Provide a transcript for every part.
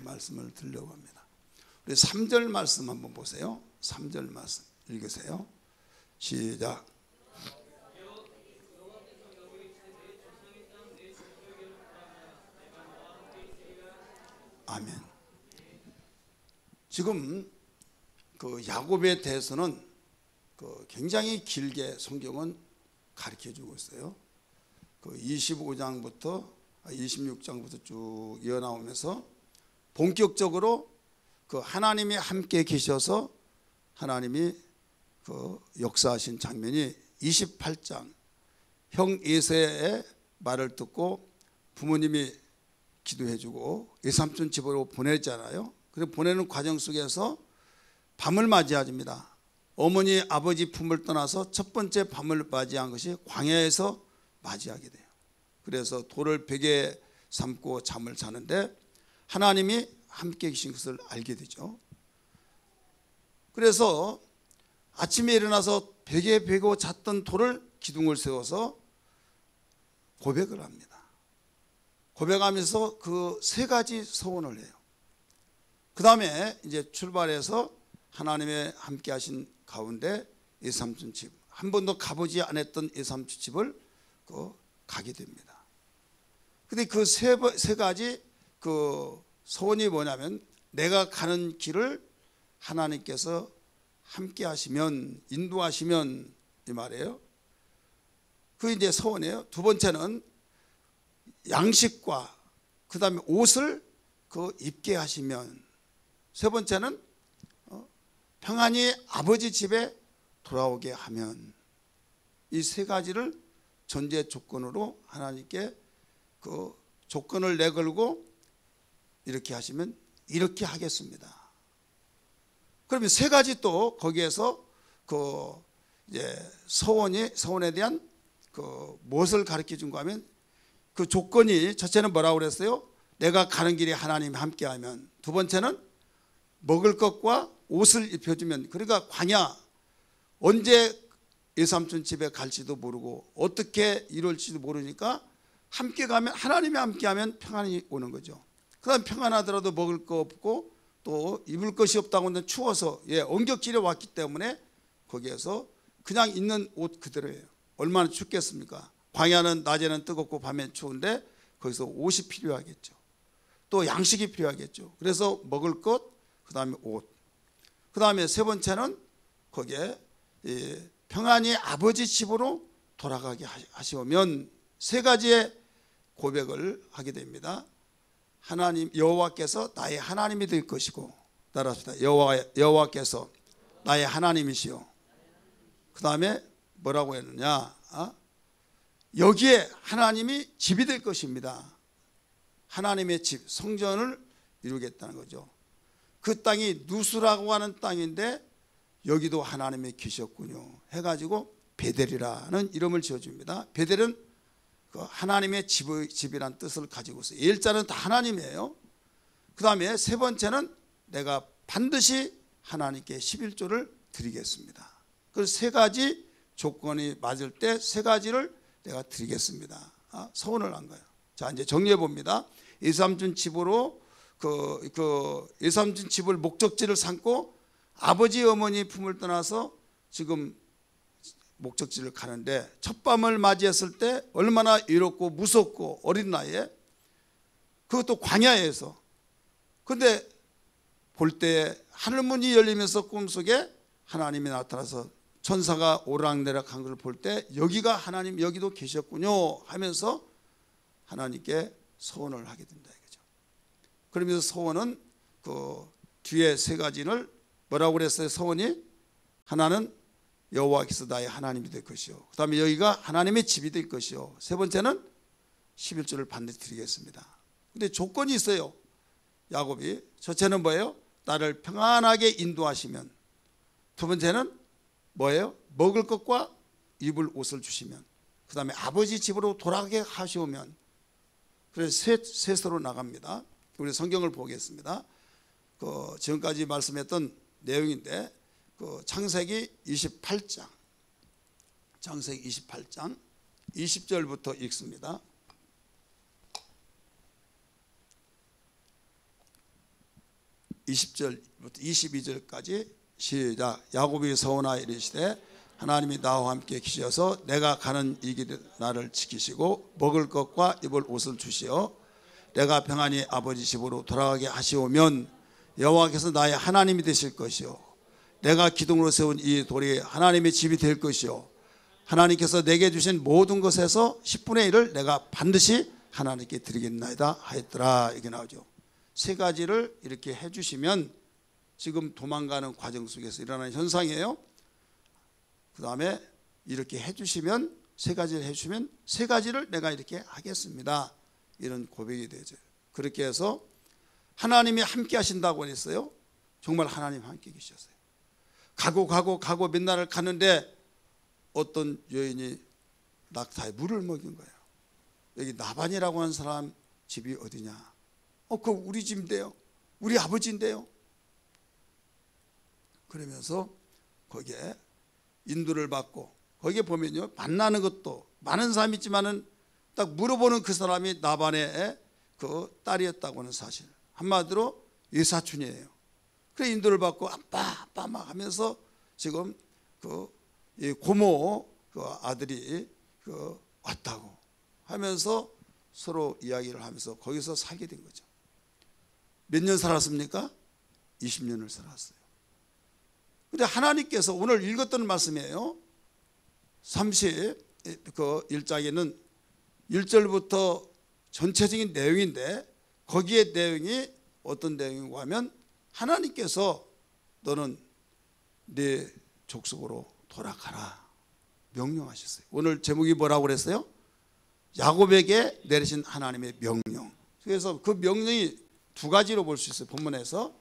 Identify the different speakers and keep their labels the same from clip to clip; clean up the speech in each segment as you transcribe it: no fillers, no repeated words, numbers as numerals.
Speaker 1: 말씀을 드리려고 합니다. 우리 3절 말씀 한번 보세요. 3절 말씀 읽으세요. 시작. 아멘. 지금 그 야곱에 대해서는 굉장히 길게 성경은 가르쳐주고 있어요. 그 25장부터 26장부터 쭉 이어나오면서 본격적으로 그 하나님이 함께 계셔서 하나님이 그 역사하신 장면이 28장 형 에서의 말을 듣고 부모님이 기도해주고 외삼촌 집으로 보냈잖아요. 그래서 보내는 과정 속에서 밤을 맞이합니다. 어머니 아버지 품을 떠나서 첫 번째 밤을 맞이한 것이 광야에서 맞이하게 돼요. 그래서 돌을 베개 삼고 잠을 자는데 하나님이 함께 계신 것을 알게 되죠. 그래서 아침에 일어나서 베개 베고 잤던 돌을 기둥을 세워서 고백을 합니다. 고백하면서 그 세 가지 소원을 해요. 그 다음에 이제 출발해서 하나님의 함께 하신 가운데 외삼촌 집, 한 번도 가보지 않았던 외삼촌 집을 가게 됩니다. 근데 그 세 가지 그 소원이 뭐냐면 내가 가는 길을 하나님께서 함께 하시면, 인도하시면 이 말이에요. 그게 이제 소원이에요. 두 번째는 양식과 그 다음에 옷을 입게 하시면, 세 번째는 평안히 아버지 집에 돌아오게 하면, 이 세 가지를 전제 조건으로 하나님께 그 조건을 내걸고 이렇게 하시면 이렇게 하겠습니다. 그러면 세 가지 또 거기에서 그 이제 소원에 대한 그 무엇을 가르쳐 준가 하면 그 조건이 첫째는 뭐라고 그랬어요? 내가 가는 길에 하나님이 함께하면. 두 번째는 먹을 것과 옷을 입혀주면. 그러니까 광야, 언제 외삼촌 집에 갈지도 모르고 어떻게 이룰지도 모르니까 함께 가면, 하나님이 함께하면 평안이 오는 거죠. 그 다음 평안하더라도 먹을 거 없고 또 입을 것이 없다고 하면 추워서 엉격길에 왔기 때문에 거기에서 그냥 있는 옷 그대로예요. 얼마나 춥겠습니까? 광야는 낮에는 뜨겁고 밤엔 추운데 거기서 옷이 필요하겠죠. 또 양식이 필요하겠죠. 그래서 먹을 것, 그 다음에 옷. 그 다음에 세 번째는 거기에 평안히 아버지 집으로 돌아가게 하시오면, 세 가지의 고백을 하게 됩니다. 하나님 여호와께서 나의 하나님이 될 것이고, 따라합시다. 여호와께서 나의 하나님이시오. 그 다음에 뭐라고 했느냐? 여기에 하나님이 집이 될 것입니다. 하나님의 집, 성전을 이루겠다는 거죠. 그 땅이 누수라고 하는 땅인데 여기도 하나님이 계셨군요 해가지고 베델이라는 이름을 지어줍니다. 베델은 그 하나님의 집이란 뜻을 가지고 있어요. 일자는 다 하나님이에요. 그 다음에 세 번째는 내가 반드시 하나님께 11조를 드리겠습니다. 그래서 세 가지 조건이 맞을 때 세 가지를 내가 드리겠습니다. 소원을 한 거예요. 자, 이제 정리해 봅니다. 외삼촌 집으로 외삼촌 집을 목적지를 삼고 아버지 어머니 품을 떠나서 지금 목적지를 가는데 첫 밤을 맞이했을 때 얼마나 외롭고 무섭고 어린 나이에, 그것도 광야에서. 근데 볼 때 하늘문이 열리면서 꿈속에 하나님이 나타나서 천사가 오락내락 한 걸 볼 때 여기가 하나님, 여기도 계셨군요 하면서 하나님께 소원을 하게 된다 이거죠. 그러면서 소원은 그 뒤에 세 가지를 뭐라고 그랬어요? 소원이 하나는 여호와께서 나의 하나님이 될 것이요, 그 다음에 여기가 하나님의 집이 될 것이요, 세 번째는 11조를 반드시 드리겠습니다. 근데 조건이 있어요. 야곱이 첫째는 뭐예요? 나를 평안하게 인도하시면, 두 번째는 뭐예요? 먹을 것과 입을 옷을 주시면, 그 다음에 아버지 집으로 돌아가게 하시오면. 그래서 셋으로 나갑니다. 우리 성경을 보겠습니다. 지금까지 말씀했던 내용인데 창세기 28장 20절부터 읽습니다. 20절부터 22절까지 시작. 야곱이 서원하여 이르시되 하나님이 나와 함께 계셔서 내가 가는 이 길에 나를 지키시고 먹을 것과 입을 옷을 주시어 내가 평안히 아버지 집으로 돌아가게 하시오면 여호와께서 나의 하나님이 되실 것이요 내가 기둥으로 세운 이 돌이 하나님의 집이 될 것이요 하나님께서 내게 주신 모든 것에서 10분의 1을 내가 반드시 하나님께 드리겠나이다 하였더라. 이게 나오죠. 세 가지를 이렇게 해주시면 지금 도망가는 과정 속에서 일어나는 현상이에요. 그 다음에 이렇게 해주시면 세 가지를 해주시면 세 가지를 내가 이렇게 하겠습니다. 이런 고백이 되죠. 그렇게 해서 하나님이 함께 하신다고 했어요. 정말 하나님 함께 계셨어요. 가고 맨날 가는데 어떤 여인이 낙타에 물을 먹인 거예요. 여기 나반이라고 하는 사람 집이 어디냐? 그거 우리 집인데요. 우리 아버지인데요. 그러면서 거기에 인도를 받고 거기에 보면요. 만나는 것도 많은 사람이 있지만은 딱 물어보는 그 사람이 나반의 그 딸이었다고 하는 사실. 한마디로 외사촌이에요. 그래 인도를 받고 아빠 막 하면서 지금 그 고모 그 아들이 그 왔다고 하면서 서로 이야기를 하면서 거기서 살게 된 거죠. 몇 년 살았습니까? 20년을 살았어요. 근데 하나님께서 오늘 읽었던 말씀이에요. 31장에는 1절부터 전체적인 내용인데 거기에 내용이 어떤 내용이고 하면 하나님께서 너는 네 족속으로 돌아가라 명령하셨어요. 오늘 제목이 뭐라고 그랬어요? 야곱에게 내리신 하나님의 명령. 그래서 그 명령이 두 가지로 볼 수 있어요. 본문에서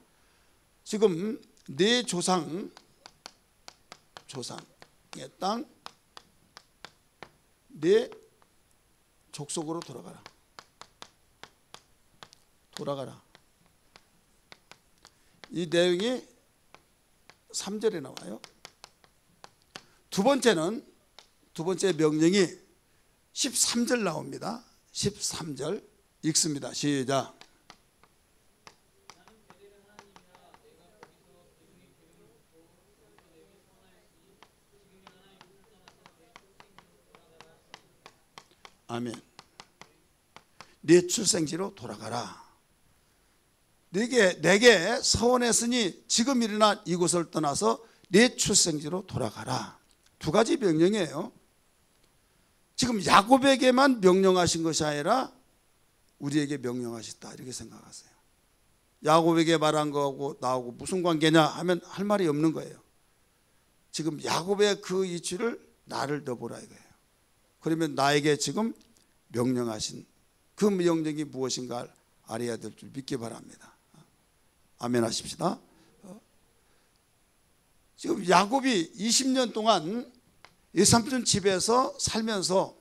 Speaker 1: 지금 네 조상의 땅 네 족속으로 돌아가라. 이 내용이 3절에 나와요. 두 번째 명령이 13절 나옵니다. 13절 읽습니다. 시작. 아멘. 네 출생지로 돌아가라. 내게 서원했으니 지금 일어난 이곳을 떠나서 네 출생지로 돌아가라. 두 가지 명령이에요. 지금 야곱에게만 명령하신 것이 아니라 우리에게 명령하셨다 이렇게 생각하세요. 야곱에게 말한 거하고 나하고 무슨 관계냐 하면 할 말이 없는 거예요. 지금 야곱의 그 이치를 나를 넣어보라 이거예요. 그러면 나에게 지금 명령하신 그 명령이 무엇인가 알아야 될 줄 믿기 바랍니다. 아멘 하십시다. 지금 야곱이 20년 동안 외삼촌 집에서 살면서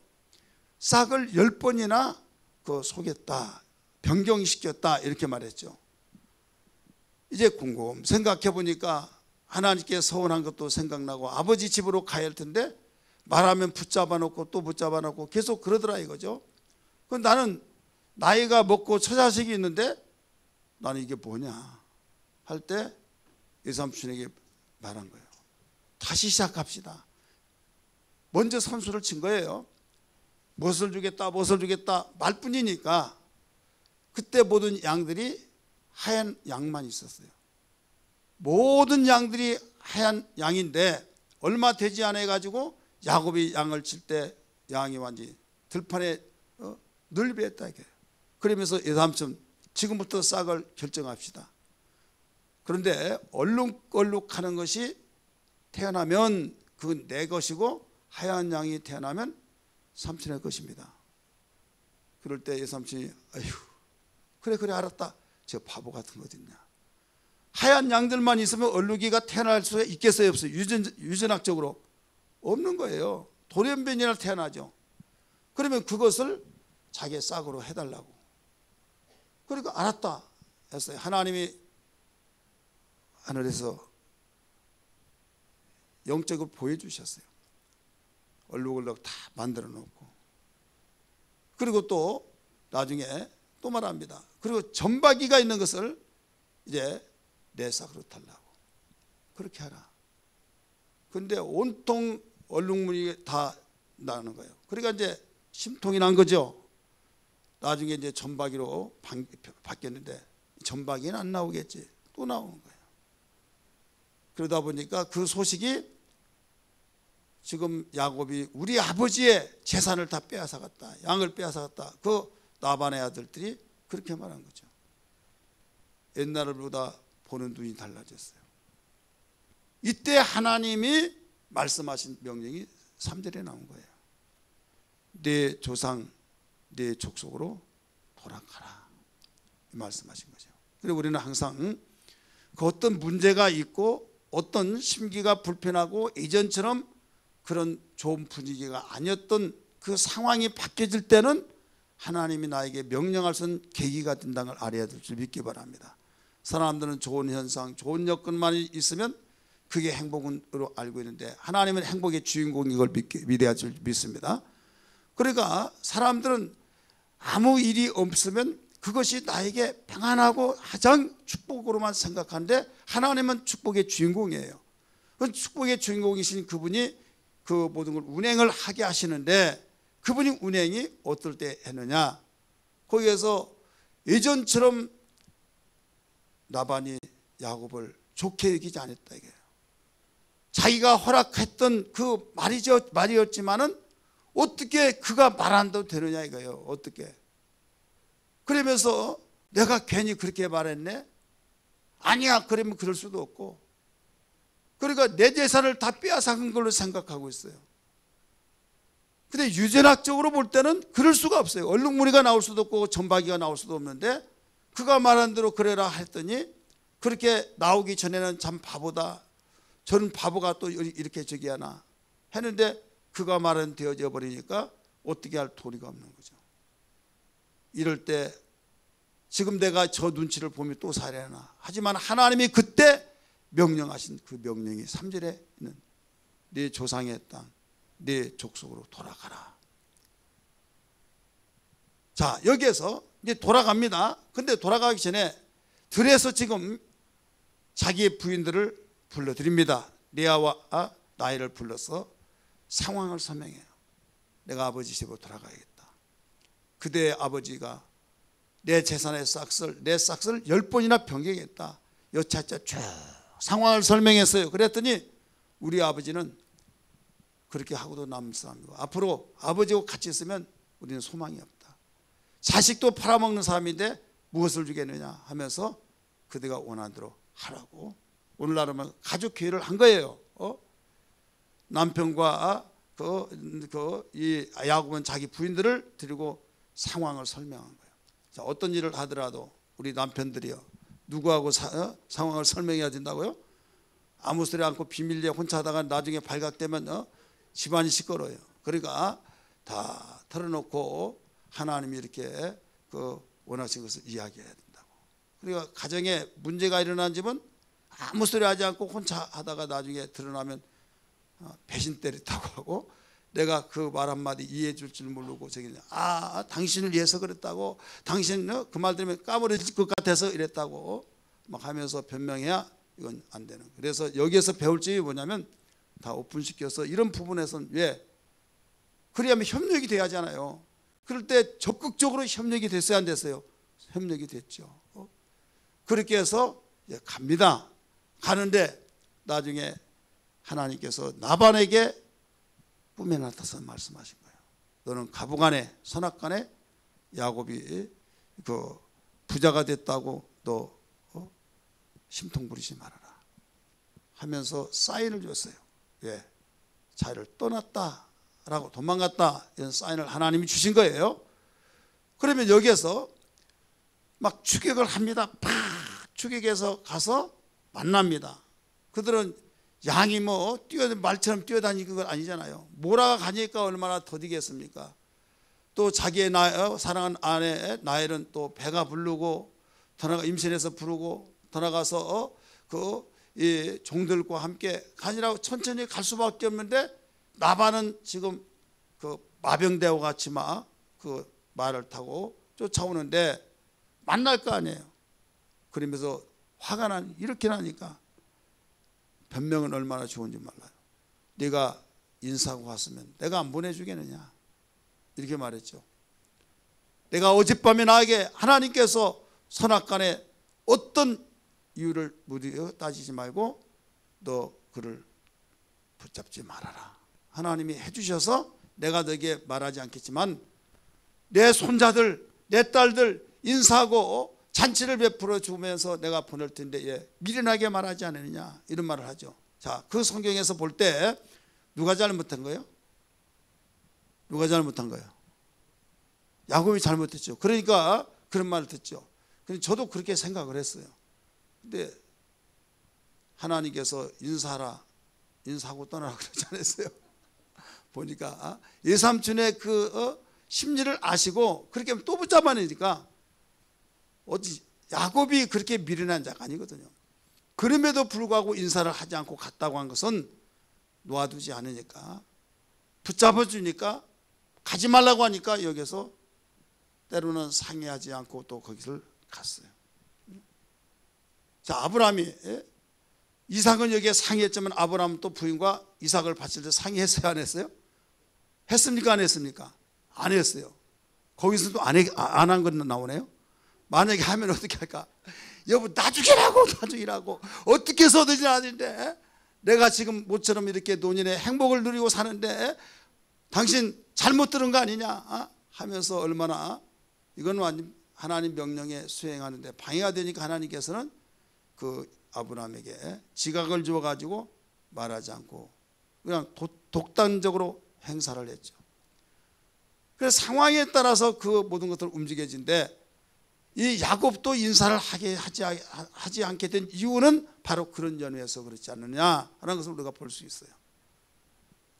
Speaker 1: 싹을 10번이나 그 속였다, 변경시켰다 이렇게 말했죠. 이제 궁금 생각해 보니까 하나님께 서운한 것도 생각나고 아버지 집으로 가야 할 텐데 말하면 붙잡아 놓고 또 붙잡아 놓고 계속 그러더라 이거죠. 그럼 나는 나이가 먹고 처자식이 있는데 나는 이게 뭐냐 할 때 외삼촌에게 말한 거예요. 다시 시작합시다. 먼저 선수를 친 거예요. 무엇을 주겠다 말뿐이니까 그때 모든 양들이 하얀 양만 있었어요. 모든 양들이 하얀 양인데 얼마 되지 않아 가지고 야곱이 양을 칠 때 양이 완전히 들판에 늘배했다 이게. 그러면서 외삼촌 지금부터 싹을 결정합시다. 그런데 얼룩얼룩하는 것이 태어나면 그건 내 것이고 하얀 양이 태어나면 삼촌의 것입니다. 그럴 때 외삼촌이 아휴 그래 알았다. 저 바보 같은 거 어딨냐. 하얀 양들만 있으면 얼룩이가 태어날 수 있겠어요 없어요? 유전학적으로 없는 거예요. 돌연변이나 태어나죠. 그러면 그것을 자기의 싹으로 해달라고. 그러니까 알았다 했어요. 하나님이 하늘에서 영적으로 보여주셨어요. 얼룩얼룩 다 만들어 놓고. 그리고 또 나중에 또 말합니다. 그리고 점박이가 있는 것을 이제 내 싹으로 달라고. 그렇게 하라. 근데 온통 얼룩무늬 다 나는 거예요. 그러니까 이제 심통이 난 거죠. 나중에 이제 점박이로 바뀌었는데 점박이는 안 나오겠지. 또 나오는 거예요. 그러다 보니까 그 소식이 지금 야곱이 우리 아버지의 재산을 다 빼앗아갔다. 양을 빼앗아갔다. 그 라반의 아들들이 그렇게 말한 거죠. 옛날보다 보는 눈이 달라졌어요. 이때 하나님이 말씀하신 명령이 3절에 나온 거예요. 내 조상 내 족속으로 돌아가라, 말씀하신 거죠. 그리고 우리는 항상 그 어떤 문제가 있고 어떤 심기가 불편하고 이전처럼 그런 좋은 분위기가 아니었던 그 상황이 바뀌어질 때는 하나님이 나에게 명령할 수 있는 계기가 된다는 걸 알아야 될 줄 믿기 바랍니다. 사람들은 좋은 현상, 좋은 여건만 있으면 그게 행복으로 알고 있는데 하나님은 행복의 주인공인 걸 믿어야 줄 믿습니다. 그러니까 사람들은 아무 일이 없으면 그것이 나에게 평안하고 가장 축복으로만 생각하는데 하나님은 축복의 주인공이에요. 그 축복의 주인공이신 그분이 그 모든 걸 운행을 하게 하시는데 그분이 운행이 어떨 때 했느냐, 거기에서 예전처럼 라반이 야곱을 좋게 여기지 않았다 이게요. 자기가 허락했던 그 말이었지만은 어떻게 그가 말한다고 되느냐 이거예요. 어떻게? 그러면서 내가 괜히 그렇게 말했네? 아니야, 그러면 그럴 수도 없고. 그러니까 내 재산을 다 빼앗아간 걸로 생각하고 있어요. 근데 유전학적으로 볼 때는 그럴 수가 없어요. 얼룩무늬가 나올 수도 없고 점박이가 나올 수도 없는데 그가 말한 대로 그래라 했더니 그렇게 나오기 전에는 참 바보다, 저는 바보가 또 이렇게 저기 하나 했는데 그가 말은 되어져 버리니까 어떻게 할 도리가 없는 거죠. 이럴 때 지금 내가 저 눈치를 보면 또 살해하나. 하지만 하나님이 그때 명령하신 그 명령이 3절에 있는 네 조상의 땅, 네 족속으로 돌아가라. 자, 여기에서 이제 돌아갑니다. 근데 돌아가기 전에 들에서 지금 자기의 부인들을 불러드립니다. 레아와 라헬을 불러서 상황을 설명해요. 내가 아버지 집으로 돌아가야겠다. 그대의 아버지가 내 재산의 싹을, 내 싹을 10번이나 변경했다. 여차차 쭉 상황을 설명했어요. 그랬더니 우리 아버지는 그렇게 하고도 남을 사람이고 앞으로 아버지하고 같이 있으면 우리는 소망이 없다. 자식도 팔아먹는 사람인데 무엇을 주겠느냐 하면서 그대가 원하는 대로 하라고 오늘날은 가족회의를 한 거예요. 남편과 이 야곱은 자기 부인들을 데리고 상황을 설명한 거예요. 자, 어떤 일을 하더라도 우리 남편들이요, 누구하고 상황을 설명해야 된다고요? 아무 소리 않고 비밀리에 혼자 하다가 나중에 발각되면 집안이 시끄러워요. 그러니까 다 털어놓고 하나님이 이렇게 원하신 것을 이야기해야 된다고. 그러니까 가정에 문제가 일어난 집은 아무 소리 하지 않고 혼자 하다가 나중에 드러나면 배신 때렸다고 하고, 내가 그 말 한마디 이해해 줄 줄 모르고 저기 당신을 위해서 그랬다고, 당신 그 말 들으면 까무러질 것 같아서 이랬다고 막 하면서 변명해야 이건 안 되는 거예요. 그래서 여기에서 배울 점이 뭐냐면 다 오픈시켜서 이런 부분에서는 왜 그래야면 협력이 돼야 하잖아요. 그럴 때 적극적으로 협력이 됐어야 안 됐어요? 협력이 됐죠. 그렇게 해서 이제 갑니다. 가는데 나중에 하나님께서 나반에게 꿈에 나타나서 말씀하신 거예요. 너는 가부간에 선악간에 야곱이 그 부자가 됐다고 너 심통 부리지 말아라 하면서 사인을 줬어요. 예, 자기를 떠났다라고 도망갔다 이런 사인을 하나님이 주신 거예요. 그러면 여기에서 막 추격을 합니다. 팍 추격해서 가서 만납니다. 그들은 양이 말처럼 뛰어다니는 건 아니잖아요. 몰아가니까 얼마나 더디겠습니까? 또 자기의 사랑하는 아내 라헬은 또 배가 부르고 더나가 임신해서 부르고 더나가서 이 종들과 함께 가니라고 천천히 갈 수밖에 없는데 나반은 지금 그 마병대와 같이 막 그 말을 타고 쫓아오는데 만날 거 아니에요. 그러면서 화가 나니 이렇게 나니까 변명은 얼마나 좋은지 몰라요. 네가 인사하고 갔으면 내가 안 보내주겠느냐 이렇게 말했죠. 내가 어젯밤에 나에게 하나님께서 선악간에 어떤 이유를 무디어 따지지 말고 너 그를 붙잡지 말아라. 하나님이 해주셔서 내가 너에게 말하지 않겠지만 내 손자들 내 딸들 인사하고 잔치를 베풀어 주면서 내가 보낼 텐데 예, 미련하게 말하지 않느냐 이런 말을 하죠. 자, 그 성경에서 볼 때 누가 잘못한 거예요? 누가 잘못한 거예요? 야곱이 잘못했죠. 그러니까 그런 말을 듣죠. 근데 저도 그렇게 생각을 했어요. 근데 하나님께서 인사하라, 인사하고 떠나라 그러지 않았어요? 보니까 예삼촌의 그 심리를 아시고 그렇게 하면 또 붙잡아내니까 어디 야곱이 그렇게 미련한 자가 아니거든요. 그럼에도 불구하고 인사를 하지 않고 갔다고 한 것은 놓아두지 않으니까 붙잡아주니까 가지 말라고 하니까 여기서 때로는 상의하지 않고 또 거기를 갔어요. 자, 아브라함이 이삭은 여기에 상의했지만 아브라함은 또 부인과 이삭을 바칠 때 상의했어요, 안 했어요? 했습니까, 안 했습니까? 안 했어요. 거기서도 안 한 건 나오네요. 만약에 하면 어떻게 할까? 여보 나중이라고 어떻게 해서든지 아닌데 내가 지금 모처럼 이렇게 노년의 행복을 누리고 사는데 당신 잘못 들은 거 아니냐 하면서 얼마나 이건 완전 하나님 명령에 수행하는데 방해가 되니까 하나님께서는 그 아브라함에게 지각을 주어가지고 말하지 않고 그냥 독단적으로 행사를 했죠. 그래서 상황에 따라서 그 모든 것들을 움직여진데 이 야곱도 인사를 하지 않게 된 이유는 바로 그런 연유에서 그렇지 않느냐 하는 것을 우리가 볼 수 있어요.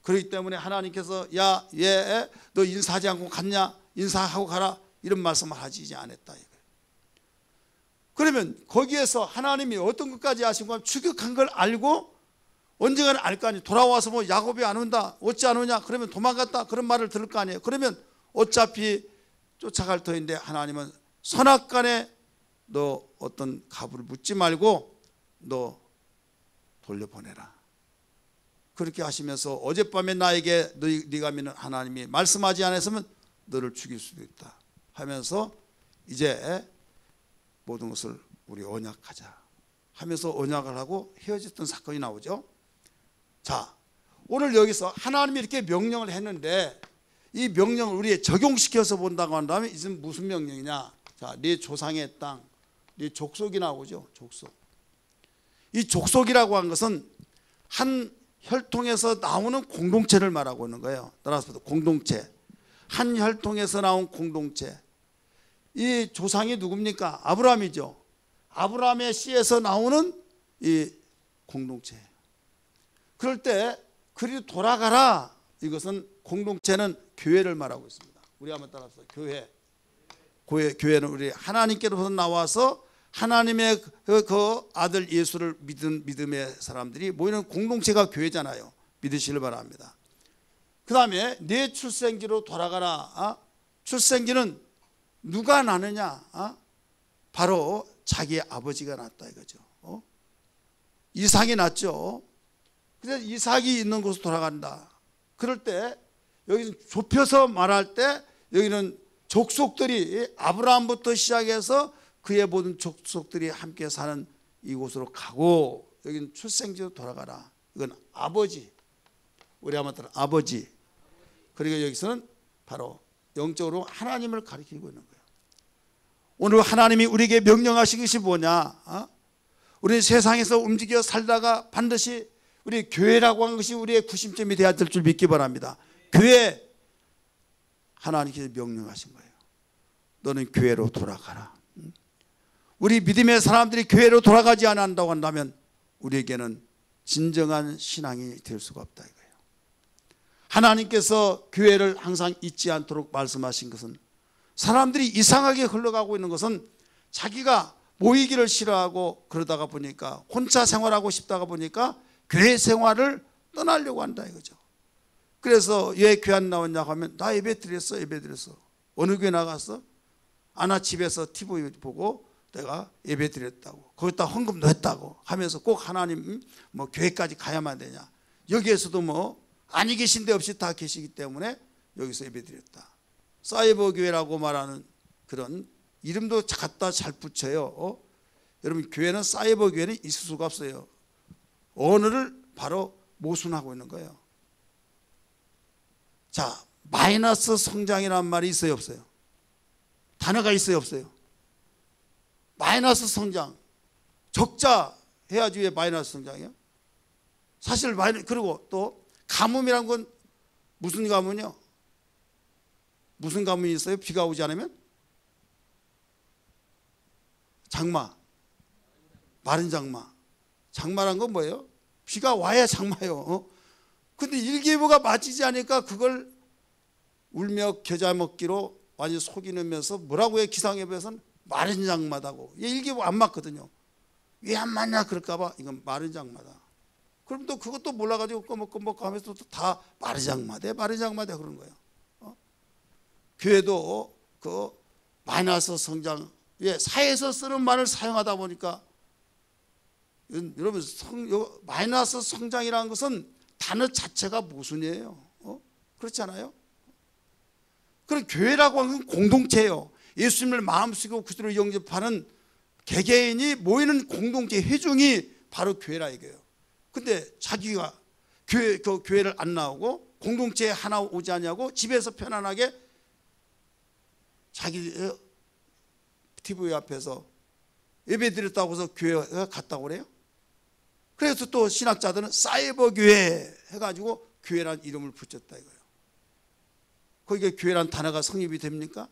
Speaker 1: 그렇기 때문에 하나님께서 야, 얘 너 인사하지 않고 갔냐? 인사하고 가라 이런 말씀을 하지 않았다 이거예요. 그러면 거기에서 하나님이 어떤 것까지 하신 거 추격한 걸 알고 언젠가는 알 거 아니에요. 돌아와서 뭐 야곱이 안 온다 어찌 안 오냐 그러면 도망갔다 그런 말을 들을 거 아니에요. 그러면 어차피 쫓아갈 터인데 하나님은 선악간에 너 어떤 가부를 묻지 말고 너 돌려보내라 그렇게 하시면서 어젯밤에 나에게 네가 믿는 하나님이 말씀하지 않았으면 너를 죽일 수도 있다 하면서 이제 모든 것을 우리 언약하자 하면서 언약을 하고 헤어졌던 사건이 나오죠. 자, 오늘 여기서 하나님이 이렇게 명령을 했는데 이 명령을 우리에 적용시켜서 본다고 한다면 이것은 무슨 명령이냐? 자, 네 조상의 땅, 네 족속이 나오죠. 족속. 이 족속이라고 한 것은 한 혈통에서 나오는 공동체를 말하고 있는 거예요. 따라서 공동체. 한 혈통에서 나온 공동체. 이 조상이 누굽니까? 아브라함이죠. 아브라함의 씨에서 나오는 이 공동체예요. 그럴 때 그리 돌아가라. 이것은 공동체는 교회를 말하고 있습니다. 우리 한번 따라서 교회. 교회는 우리 하나님께로부터 나와서 하나님의 그 아들 예수를 믿은 믿음의 사람들이 모이는 공동체가 교회잖아요. 믿으시길 바랍니다. 그 다음에 내 출생지로 돌아가라. 출생지는 누가 나느냐? 바로 자기의 아버지가 낳았다 이거죠. 이삭이 낳았죠. 그래서 이삭이 있는 곳으로 돌아간다. 그럴 때 여기는 좁혀서 말할 때 여기는 족속들이 아브라함부터 시작해서 그의 모든 족속들이 함께 사는 이곳으로 가고 여기는 출생지로 돌아가라. 이건 아버지. 우리 한번 따라 아버지. 그리고 여기서는 바로 영적으로 하나님을 가리키고 있는 거예요. 오늘 하나님이 우리에게 명령하신 것이 뭐냐? 우리 세상에서 움직여 살다가 반드시 우리 교회라고 하는 것이 우리의 구심점이 되어야 될 줄 믿기 바랍니다. 교회 하나님께서 명령하신 거예요. 너는 교회로 돌아가라. 우리 믿음의 사람들이 교회로 돌아가지 않는다고 한다면 우리에게는 진정한 신앙이 될 수가 없다 이거예요. 하나님께서 교회를 항상 잊지 않도록 말씀하신 것은 사람들이 이상하게 흘러가고 있는 것은 자기가 모이기를 싫어하고 그러다가 보니까 혼자 생활하고 싶다가 보니까 교회 생활을 떠나려고 한다 이거죠. 그래서 왜 교회 안 나왔냐고 하면 나 예배 드렸어. 어느 교회 나갔어? 나 집에서 TV 보고 내가 예배 드렸다고, 거기다 헌금 넣었다고 하면서 꼭 하나님 뭐 교회까지 가야만 되냐. 여기에서도 뭐 아니 계신 데 없이 다 계시기 때문에 여기서 예배 드렸다. 사이버 교회라고 말하는 그런 이름도 갖다 잘 붙여요. 여러분, 교회는 사이버 교회는 있을 수가 없어요. 언어를 바로 모순하고 있는 거예요. 자, 마이너스 성장이라는 말이 있어요, 없어요? 단어가 있어요, 없어요? 마이너스 성장, 적자 해야지 왜 마이너스 성장이에요? 사실 그리고 또 가뭄이란 건 무슨 가뭄이요? 무슨 가뭄이 있어요? 비가 오지 않으면? 장마, 마른 장마. 장마란 건 뭐예요? 비가 와야 장마요. 근데 일기예보가 맞지 않으니까 그걸 울며 겨자 먹기로 완전히 속이면서 뭐라고 해요? 기상예보에서는 마른 장마다고. 일기예보 안 맞거든요. 왜 안 맞냐 그럴까 봐 이건 마른 장마다. 그럼 또 그것도 몰라가지고 꺼먹꺼먹 하면서 또 다 마른 장마대 그런 거예요. 교회도 그 마이너스 성장, 사회에서 쓰는 말을 사용하다 보니까 여러분, 마이너스 성장이라는 것은 단어 자체가 모순이에요. 그렇지 않아요? 그럼 교회라고 하는 건 공동체예요. 예수님을 마음속에 그대로 영접하는 개개인이 모이는 공동체 회중이 바로 교회라 이거예요. 근데 자기가 교회를 안 나오고 공동체에 하나 오지 않냐고 집에서 편안하게 자기 TV 앞에서 예배 드렸다고 해서 교회가 갔다고 그래요? 그래서 또 신학자들은 사이버 교회 해가지고 교회란 이름을 붙였다 이거예요. 거기에 교회란 단어가 성립이 됩니까?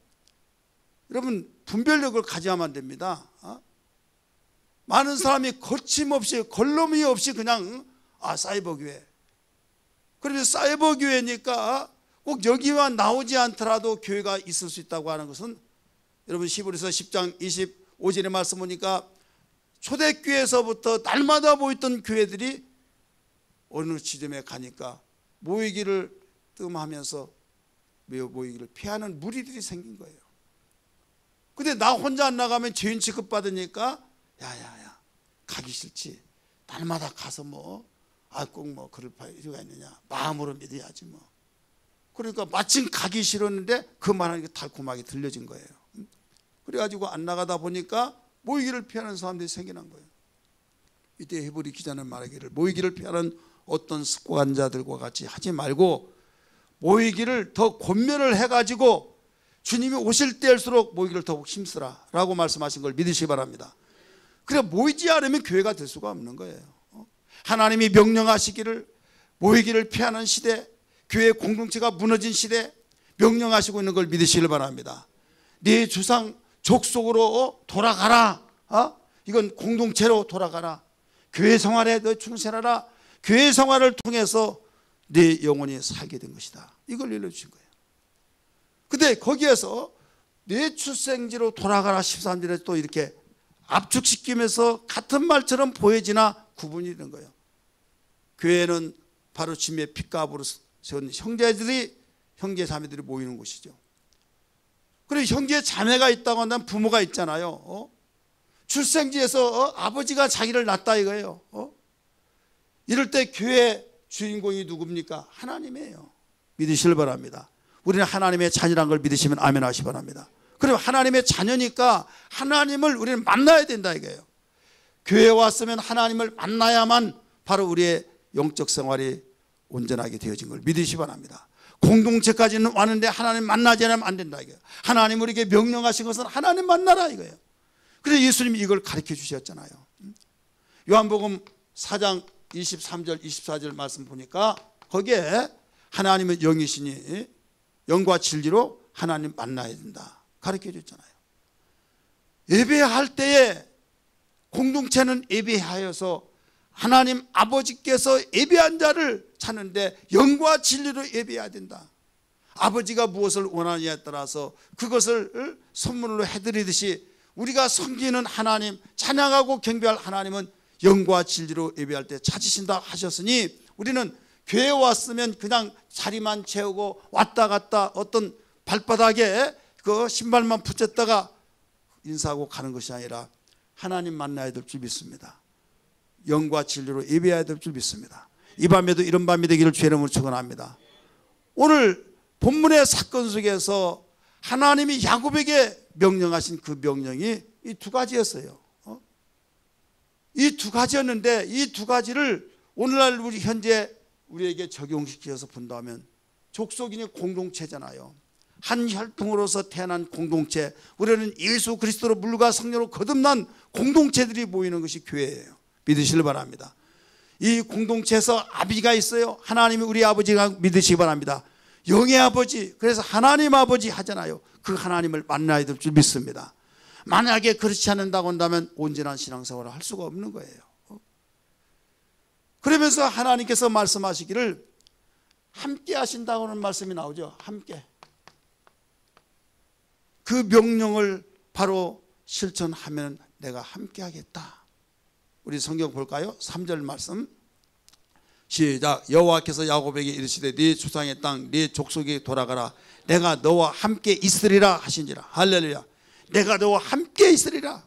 Speaker 1: 여러분, 분별력을 가져야만 안 됩니다. 많은 사람이 거침없이 걸러미 없이 그냥 사이버 교회. 그런데 사이버 교회니까 꼭 여기만 나오지 않더라도 교회가 있을 수 있다고 하는 것은, 여러분 히브리서 10장 25절의 말씀 보니까 초대교회에서부터 날마다 모였던 교회들이 어느 지점에 가니까 모이기를 뜸하면서 모이기를 피하는 무리들이 생긴 거예요. 근데 나 혼자 안 나가면 죄인 취급받으니까 야야야 가기 싫지, 날마다 가서 꼭 그럴 필요가 있느냐, 마음으로 믿어야지 뭐. 그러니까 마침 가기 싫었는데 그 말하는 게 달콤하게 들려진 거예요. 그래가지고 안 나가다 보니까 모이기를 피하는 사람들이 생겨난 거예요. 이때 히브리 기자는 말하기를 모이기를 피하는 어떤 습관자들과 같이 하지 말고 모이기를 더 권면을 해가지고 주님이 오실 때일수록 모이기를 더욱 힘쓰라 라고 말씀하신 걸 믿으시기 바랍니다. 그래 모이지 않으면 교회가 될 수가 없는 거예요. 하나님이 명령하시기를 모이기를 피하는 시대, 교회 공동체가 무너진 시대 명령하시고 있는 걸 믿으시길 바랍니다. 네 주상 족속으로 돌아가라. 이건 공동체로 돌아가라. 교회 생활에 너 충실하라. 교회 생활을 통해서 네 영혼이 살게 된 것이다. 이걸 일러주신 거예요. 근데 거기에서 네 출생지로 돌아가라 13절에 또 이렇게 압축시키면서 같은 말처럼 보여지나 구분이 되는 거예요. 교회는 바로 주님의 핏값으로 세운 형제 자매들이 모이는 곳이죠. 그리고 형제 자매가 있다고 한다면 부모가 있잖아요. 출생지에서 아버지가 자기를 낳았다 이거예요. 이럴 때 교회 주인공이 누굽니까? 하나님이에요. 믿으시길 바랍니다. 우리는 하나님의 자녀란 걸 믿으시면 아멘 하시기 바랍니다. 그리고 하나님의 자녀니까 하나님을 우리는 만나야 된다 이거예요. 교회에 왔으면 하나님을 만나야만 바로 우리의 영적 생활이 온전하게 되어진 걸 믿으시기 바랍니다. 공동체까지는 왔는데 하나님 만나지 않으면 안 된다 이거예요. 하나님 우리에게 명령하신 것은 하나님 만나라 이거예요. 그래서 예수님이 이걸 가르쳐 주셨잖아요. 요한복음 4장 23절 24절 말씀 보니까 거기에 하나님은 영이시니 영과 진리로 하나님 만나야 된다 가르쳐 줬잖아요. 예배할 때에 공동체는 예배하여서 하나님 아버지께서 예배한 자를 찾는데 영과 진리로 예배해야 된다. 아버지가 무엇을 원하느냐에 따라서 그것을 선물로 해드리듯이 우리가 섬기는 하나님, 찬양하고 경배할 하나님은 영과 진리로 예배할 때 찾으신다 하셨으니 우리는 교회에 왔으면 그냥 자리만 채우고 왔다 갔다 어떤 발바닥에 그 신발만 붙였다가 인사하고 가는 것이 아니라 하나님 만나야 될 줄 믿습니다. 영과 진리로 예배해야 될 줄 믿습니다. 이 밤에도 이런 밤이 되기를 주의 이름으로 축원합니다. 오늘 본문의 사건 속에서 하나님이 야곱에게 명령하신 그 명령이 이 두 가지였어요. 이 두 가지였는데 이 두 가지를 오늘날 우리 현재 우리에게 적용시켜서 본다면 족속인의 공동체잖아요. 한 혈통으로서 태어난 공동체, 우리는 예수 그리스도로 물과 성령으로 거듭난 공동체들이 모이는 것이 교회예요. 믿으시길 바랍니다. 이 공동체에서 아비가 있어요. 하나님이 우리 아버지가 믿으시기 바랍니다. 영의 아버지, 그래서 하나님 아버지 하잖아요. 그 하나님을 만나야 될 줄 믿습니다. 만약에 그렇지 않는다고 한다면 온전한 신앙생활을 할 수가 없는 거예요. 그러면서 하나님께서 말씀하시기를 함께 하신다고 하는 말씀이 나오죠. 함께. 그 명령을 바로 실천하면 내가 함께 하겠다. 우리 성경 볼까요? 3절 말씀 시작. 여호와께서 야곱에게 이르시되 네 조상의 땅 네 족속에 돌아가라. 내가 너와 함께 있으리라 하신지라. 할렐루야. 내가 너와 함께 있으리라.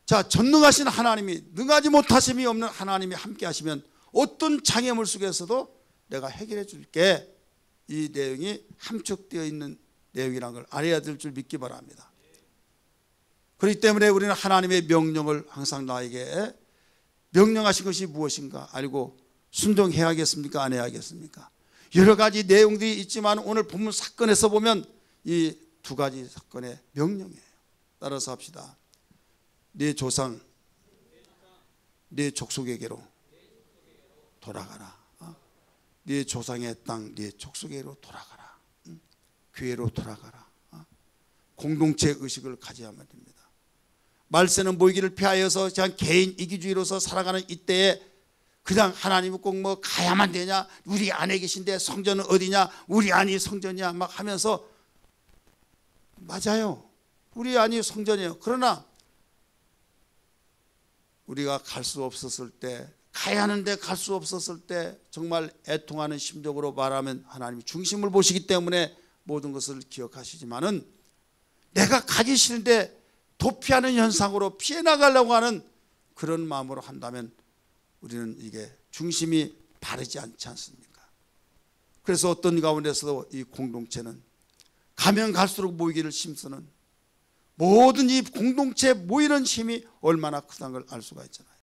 Speaker 1: 자, 전능하신 하나님이, 능하지 못하심이 없는 하나님이 함께 하시면 어떤 장애물 속에서도 내가 해결해 줄게. 이 내용이 함축되어 있는 내용이라는 걸 알아야 될 줄 믿기 바랍니다. 그렇기 때문에 우리는 하나님의 명령을 항상 나에게 명령하신 것이 무엇인가 알고 순종해야겠습니까? 안 해야겠습니까? 여러 가지 내용들이 있지만 오늘 본문 사건에서 보면 이 두 가지 사건의 명령이에요. 따라서 합시다. 네 조상, 네 족속에게로 돌아가라. 네 조상의 땅, 네 족속에게로 돌아가라. 교회로 돌아가라. 공동체 의식을 가져야만 됩니다. 말세는 모이기를 피하여서 그냥 개인 이기주의로서 살아가는 이때에 그냥 하나님은 꼭 뭐 가야만 되냐, 우리 안에 계신데 성전은 어디냐, 우리 안이 성전이야 막 하면서, 맞아요, 우리 안이 성전이에요. 그러나 우리가 갈 수 없었을 때, 가야 하는데 갈 수 없었을 때 정말 애통하는 심정으로 말하면 하나님이 중심을 보시기 때문에 모든 것을 기억하시지만은 내가 가기 싫은데 도피하는 현상으로 피해 나가려고 하는 그런 마음으로 한다면 우리는 이게 중심이 바르지 않지 않습니까? 그래서 어떤 가운데서도 이 공동체는 가면 갈수록 모이기를 힘쓰는, 모든 이 공동체에 모이는 힘이 얼마나 크다는 걸 알 수가 있잖아요.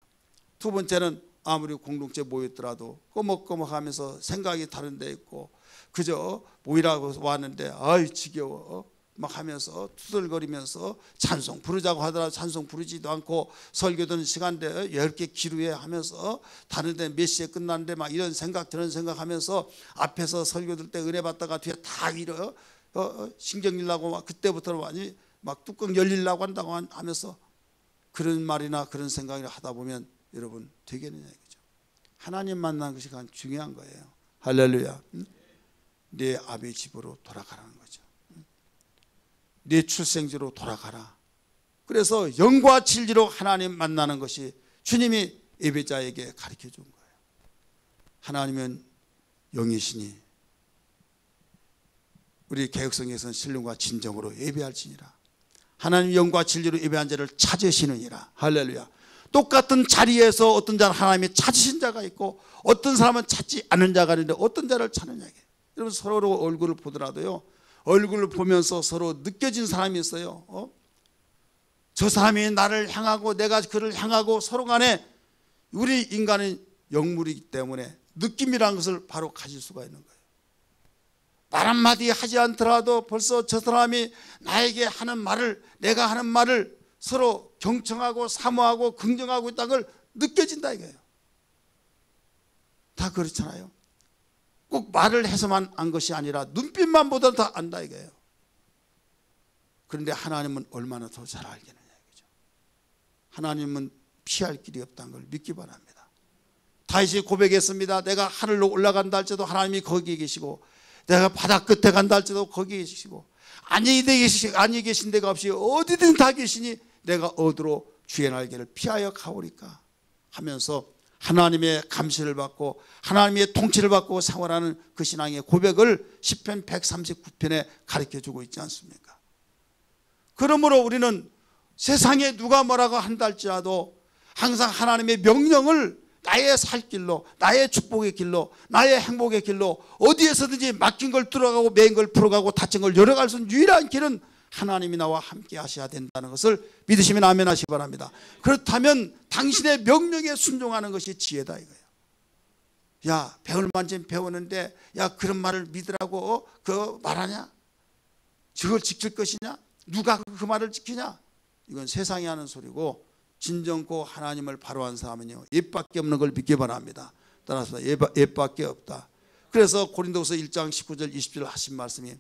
Speaker 1: 두 번째는 아무리 공동체 모였더라도 꺼먹꺼먹하면서 생각이 다른 데 있고 그저 모이라고 왔는데 아이 지겨워 막 하면서 투덜거리면서 찬송 부르자고 하더라도 찬송 부르지도 않고 설교 듣는 시간대 이렇게 기루해 하면서 다른 데 몇 시에 끝나는데 막 이런 생각 저런 생각하면서 앞에서 설교 들 때 은혜 받다가 뒤에 다 위로 신경 일라고 막 그때부터는 완전히 막 뚜껑 열리려고 한다고 하면서 그런 말이나 그런 생각을 하다 보면 여러분 되겠느냐 이거죠. 하나님 만나는 것이 가장 중요한 거예요. 할렐루야. 네 아비 집으로 돌아가라는 거죠. 네 출생지로 돌아가라. 그래서 영과 진리로 하나님 만나는 것이 주님이 예배자에게 가르쳐 준 거예요. 하나님은 영이시니 우리 개혁성에서는 신령과 진정으로 예배할지니라. 하나님 영과 진리로 예배한 자를 찾으시느니라. 할렐루야. 똑같은 자리에서 어떤 자는 하나님이 찾으신 자가 있고 어떤 사람은 찾지 않는 자가 있는데 어떤 자를 찾느냐. 여러분 서로 얼굴을 보더라도요, 얼굴을 보면서 서로 느껴진 사람이 있어요. 저 사람이 나를 향하고 내가 그를 향하고 서로 간에 우리 인간은 영물이기 때문에 느낌이라는 것을 바로 가질 수가 있는 거예요. 말 한마디 하지 않더라도 벌써 저 사람이 나에게 하는 말을, 내가 하는 말을 서로 경청하고 사모하고 긍정하고 있다는 걸 느껴진다 이거예요. 다 그렇잖아요. 꼭 말을 해서만 안 것이 아니라 눈빛만 보다 다 안다 이거예요. 그런데 하나님은 얼마나 더 잘 알겠느냐 이거죠. 하나님은 피할 길이 없다는 걸 믿기 바랍니다. 다윗이 고백했습니다. 내가 하늘로 올라간다 할지라도 하나님이 거기에 계시고 내가 바다 끝에 간다 할지라도 거기에 계시고 안녕히 계신 데가 없이 어디든 다 계시니 내가 어디로 주의 날개를 피하여 가오리까 하면서 하나님의 감시를 받고 하나님의 통치를 받고 생활하는 그 신앙의 고백을 시편 139편에 가르쳐주고 있지 않습니까? 그러므로 우리는 세상에 누가 뭐라고 한다 할지라도 항상 하나님의 명령을 나의 살 길로, 나의 축복의 길로, 나의 행복의 길로 어디에서든지 막힌 걸 뚫어가고 매인 걸 풀어가고 다친 걸 열어갈 수 있는 유일한 길은 하나님이 나와 함께 하셔야 된다는 것을 믿으시면 아멘 하시기 바랍니다. 그렇다면 당신의 명령에 순종하는 것이 지혜다 이거예요. 야, 배울 만큼 배우는데 야, 그런 말을 믿으라고 그 말하냐? 저걸 지킬 것이냐? 누가 그 말을 지키냐? 이건 세상이 하는 소리고, 진정코 하나님을 바로한 사람은요 옛밖에 없는 걸 믿기 바랍니다. 따라서 옛밖에 없다. 그래서 고린도서 1장 19절 20절 하신 말씀이,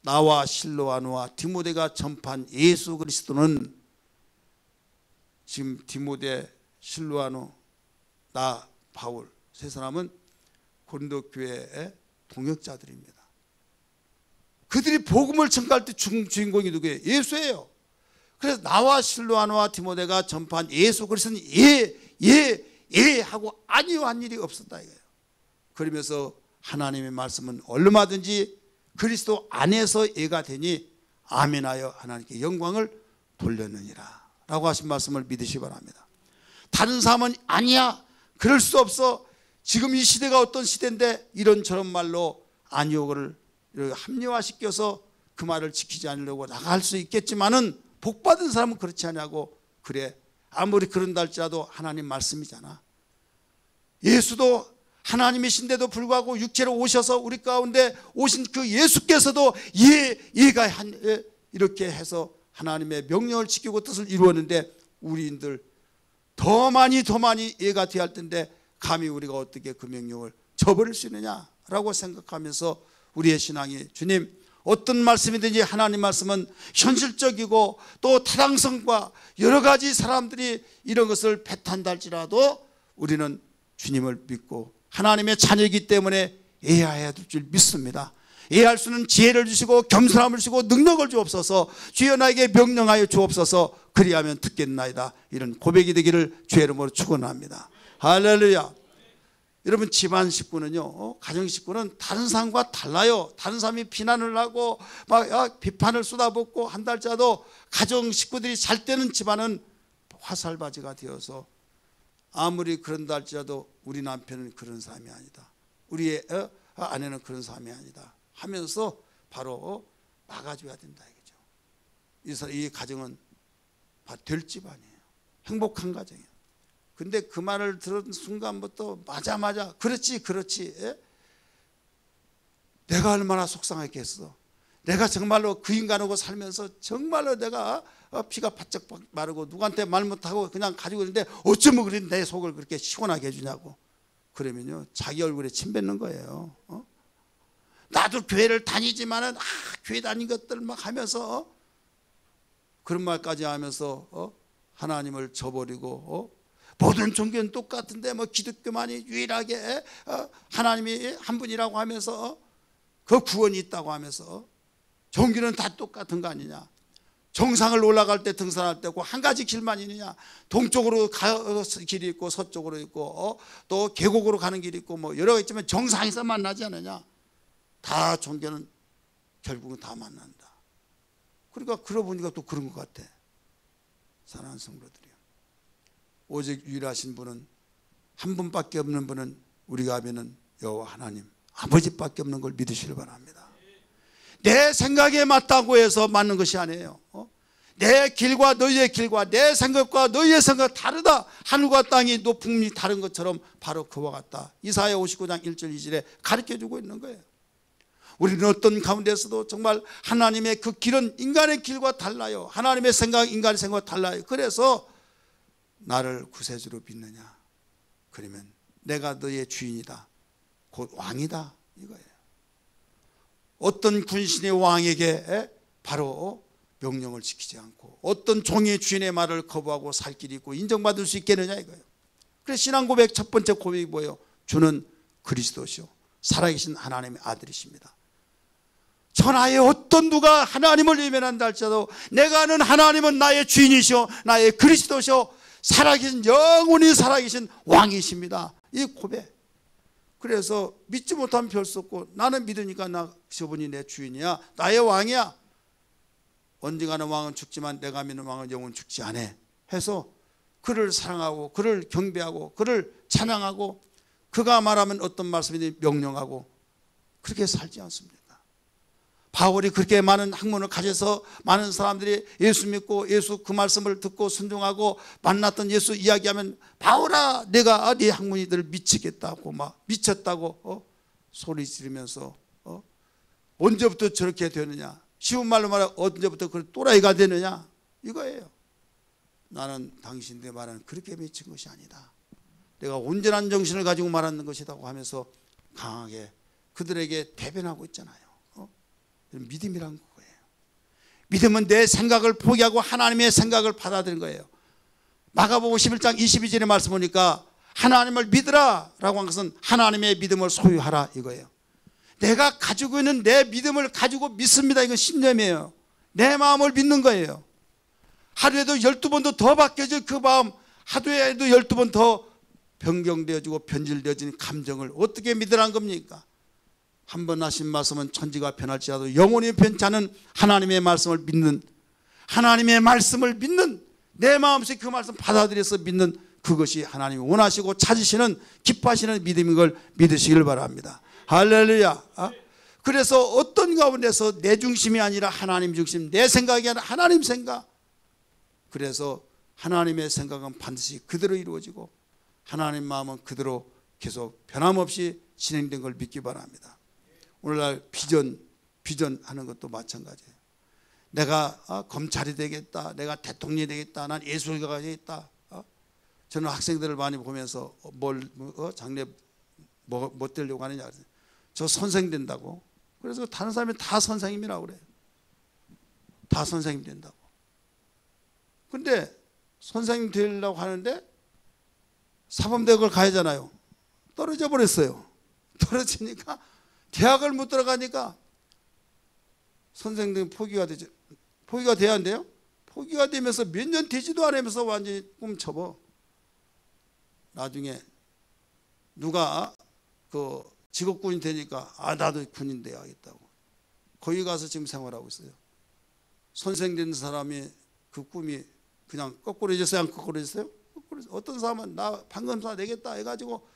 Speaker 1: 나와 실로아노와 디모데가 전파한 예수 그리스도는, 지금 디모데, 실로아노, 나 바울 세 사람은 고린도 교회의 동역자들입니다. 그들이 복음을 전가할 때 주인공이 누구예요? 예수예요. 그래서 나와 실로아노와 디모데가 전파한 예수 그리스도는 예 하고 아니요 한 일이 없었다 이거예요. 그러면서 하나님의 말씀은 얼마든지 그리스도 안에서 예가 되니 아멘하여 하나님께 영광을 돌렸느니라 라고 하신 말씀을 믿으시기 바랍니다. 다른 사람은 아니야, 그럴 수 없어, 지금 이 시대가 어떤 시대인데 이런저런 말로 아니요를 합리화시켜서 그 말을 지키지 않으려고 나갈 수 있겠지만은, 복받은 사람은 그렇지 않냐고. 그래, 아무리 그런다 할지라도 하나님 말씀이잖아. 예수도 하나님이신데도 불구하고 육체로 오셔서 우리 가운데 오신 그 예수께서도 예가 이렇게 해서 하나님의 명령을 지키고 뜻을 이루었는데, 우리인들 더 많이 예가 돼야 할 텐데 감히 우리가 어떻게 그 명령을 저버릴 수 있느냐라고 생각하면서 우리의 신앙이, 주님 어떤 말씀이든지 하나님 말씀은 현실적이고 또 타당성과 여러 가지 사람들이 이런 것을 배탄다 할지라도 우리는 주님을 믿고 하나님의 자녀이기 때문에 예해야 될 줄 믿습니다. 예할 수는 지혜를 주시고 겸손함을 주시고 능력을 주옵소서. 주여 나에게 명령하여 주옵소서. 그리하면 듣겠나이다. 이런 고백이 되기를 주의 이름으로 축원합니다. 할렐루야. 여러분, 집안 식구는요, 가정 식구는 다른 사람과 달라요. 다른 사람이 비난을 하고 막 비판을 쏟아붓고 한다 할지라도 가정 식구들이 잘 때는 집안은 화살바지가 되어서, 아무리 그런다 할지라도 우리 남편은 그런 사람이 아니다, 우리의 아내는 그런 사람이 아니다 하면서 바로 막아줘야 된다 이거죠. 이 가정은 될 집안이에요. 행복한 가정이에요. 근데 그 말을 들은 순간부터 맞아 그렇지 예? 내가 얼마나 속상했겠어. 내가 정말로 그 인간하고 살면서 정말로 내가 피가 바짝 마르고 누구한테 말 못하고 그냥 가지고 있는데 어쩌면 그래 내 속을 그렇게 시원하게 해주냐고. 그러면요 자기 얼굴에 침 뱉는 거예요. 나도 교회를 다니지만은 교회 다닌 것들 막 하면서 그런 말까지 하면서 하나님을 저버리고 모든 종교는 똑같은데 뭐 기독교만이 유일하게 하나님이 한 분이라고 하면서 그 구원이 있다고 하면서 종교는 다 똑같은 거 아니냐. 정상을 올라갈 때 등산할 때 한 가지 길만 있느냐. 동쪽으로 길이 있고 서쪽으로 있고 또 계곡으로 가는 길이 있고 뭐 여러 가 있지만 정상에서 만나지 않느냐. 다 종교는 결국은 다 만난다. 그러니까 그러고 보니까 또 그런 것 같아. 사랑하는 성도들이요, 오직 유일하신 분은, 한 분밖에 없는 분은 우리가 하면은 여호와 하나님 아버지밖에 없는 걸 믿으시길 바랍니다. 내 생각에 맞다고 해서 맞는 것이 아니에요. 내 길과 너희의 길과 내 생각과 너희의 생각 다르다. 하늘과 땅이 높음이 다른 것처럼 바로 그와 같다. 이사야 59장 1절 2절에 가르쳐주고 있는 거예요. 우리는 어떤 가운데서도 정말 하나님의 그 길은 인간의 길과 달라요. 하나님의 생각, 인간의 생각과 달라요. 그래서 나를 구세주로 믿느냐, 그러면 내가 너의 주인이다, 곧 왕이다 이거예요. 어떤 군신의 왕에게 바로 명령을 지키지 않고 어떤 종의 주인의 말을 거부하고 살 길이 있고 인정받을 수 있겠느냐 이거예요. 그래서 신앙 고백 첫 번째 고백이 뭐예요? 주는 그리스도시요 살아계신 하나님의 아들이십니다. 천하에 어떤 누가 하나님을 외면한다 할지라도 내가 아는 하나님은 나의 주인이시오, 나의 그리스도시오, 살아계신, 영원히 살아계신 왕이십니다. 이 고백. 그래서 믿지 못하면 별 수 없고, 나는 믿으니까 저분이 내 주인이야, 나의 왕이야. 언젠가는 왕은 죽지만 내가 믿는 왕은 영원 죽지 않아 해서 그를 사랑하고 그를 경배하고 그를 찬양하고 그가 말하면 어떤 말씀이든지 명령하고 그렇게 살지 않습니까? 바울이 그렇게 많은 학문을 가져서 많은 사람들이 예수 믿고 예수 그 말씀을 듣고 순종하고 만났던 예수 이야기하면 바울아 내가 네 학문이들을 미치겠다고 막 미쳤다고 소리 지르면서 언제부터 저렇게 되느냐, 쉬운 말로 말하면 언제부터 그 또라이가 되느냐 이거예요. 나는 당신들의 말은 그렇게 미친 것이 아니다. 내가 온전한 정신을 가지고 말하는 것이라고 하면서 강하게 그들에게 대변하고 있잖아요. 믿음이란 거예요. 믿음은 내 생각을 포기하고 하나님의 생각을 받아들인 거예요. 마가복음 11장 22절의 말씀 보니까 하나님을 믿으라 라고 한 것은 하나님의 믿음을 소유하라 이거예요. 내가 가지고 있는 내 믿음을 가지고 믿습니다. 이건 신념이에요. 내 마음을 믿는 거예요. 하루에도 12번도 더 바뀌어질 그 마음, 하루에도 12번 더 변경되어지고 변질되어지는 감정을 어떻게 믿으라는 겁니까? 한 번 하신 말씀은 천지가 변할지라도 영원히 변치 않은 하나님의 말씀을 믿는, 하나님의 말씀을 믿는, 내 마음속에 그 말씀 받아들여서 믿는 그것이 하나님이 원하시고 찾으시는 기뻐하시는 믿음인 걸 믿으시길 바랍니다. 할렐루야. 그래서 어떤 가운데서 내 중심이 아니라 하나님 중심, 내 생각이 아니라 하나님 생각, 그래서 하나님의 생각은 반드시 그대로 이루어지고 하나님 마음은 그대로 계속 변함없이 진행된 걸 믿기 바랍니다. 오늘날 비전하는 것도 마찬가지예요. 내가 검찰이 되겠다, 내가 대통령이 되겠다, 난 예술가가 되겠다. 저는 학생들을 많이 보면서 장래 뭐 되려고 하느냐, 저 선생 된다고. 그래서 다른 사람이 다 선생님이라고 그래요. 다 선생님 된다고. 근데 선생님 되려고 하는데 사범대학을 가야 하잖아요. 떨어져 버렸어요. 떨어지니까 대학을 못 들어가니까 선생님 포기가 되죠. 포기가 돼야 한대요. 포기가 되면서 몇 년 되지도 않으면서 완전히 꿈쳐버. 나중에 누가 그 직업군이 되니까 나도 군인 돼야겠다고. 거기 가서 지금 생활하고 있어요. 선생 된 사람이 그 꿈이 그냥 거꾸로졌어요? 안 거꾸로졌어요? 어떤 사람은 나 판검사 되겠다 해가지고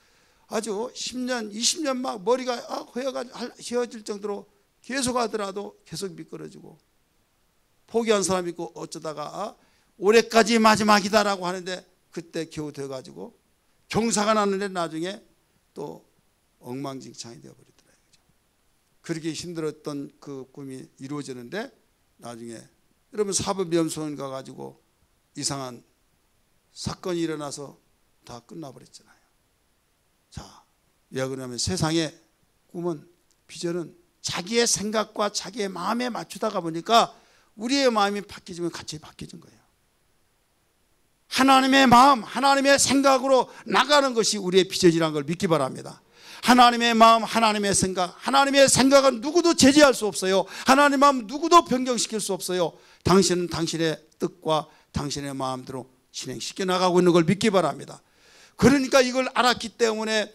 Speaker 1: 아주 10년, 20년 막 머리가 휘어질 정도로 계속 하더라도 계속 미끄러지고, 포기한 사람이 있고 어쩌다가 올해까지 마지막이다라고 하는데 그때 겨우 돼가지고 경사가 났는데 나중에 또 엉망진창이 되어버리더라고요. 그렇게 힘들었던 그 꿈이 이루어지는데 나중에 여러분 사법연수원 가가지고 이상한 사건이 일어나서 다 끝나버렸잖아요. 자, 왜 그러냐면 세상의 꿈은, 비전은 자기의 생각과 자기의 마음에 맞추다가 보니까 우리의 마음이 바뀌지면 같이 바뀌어진 거예요. 하나님의 마음, 하나님의 생각으로 나가는 것이 우리의 비전이라는 걸 믿기 바랍니다. 하나님의 마음, 하나님의 생각, 하나님의 생각은 누구도 제지할 수 없어요. 하나님의 마음 누구도 변경시킬 수 없어요. 당신은 당신의 뜻과 당신의 마음대로 진행시켜 나가고 있는 걸 믿기 바랍니다. 그러니까 이걸 알았기 때문에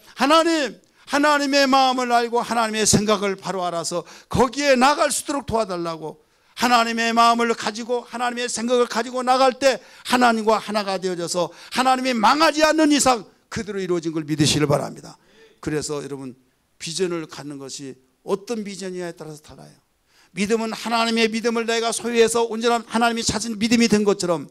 Speaker 1: 하나님의 마음을 알고 하나님의 생각을 바로 알아서 거기에 나갈 수 있도록 도와달라고, 하나님의 마음을 가지고 하나님의 생각을 가지고 나갈 때 하나님과 하나가 되어져서 하나님이 망하지 않는 이상 그대로 이루어진 걸 믿으시길 바랍니다. 그래서 여러분, 비전을 갖는 것이 어떤 비전이냐에 따라서 달라요. 믿음은 하나님의 믿음을 내가 소유해서 온전한 하나님이 찾은 믿음이 된 것처럼,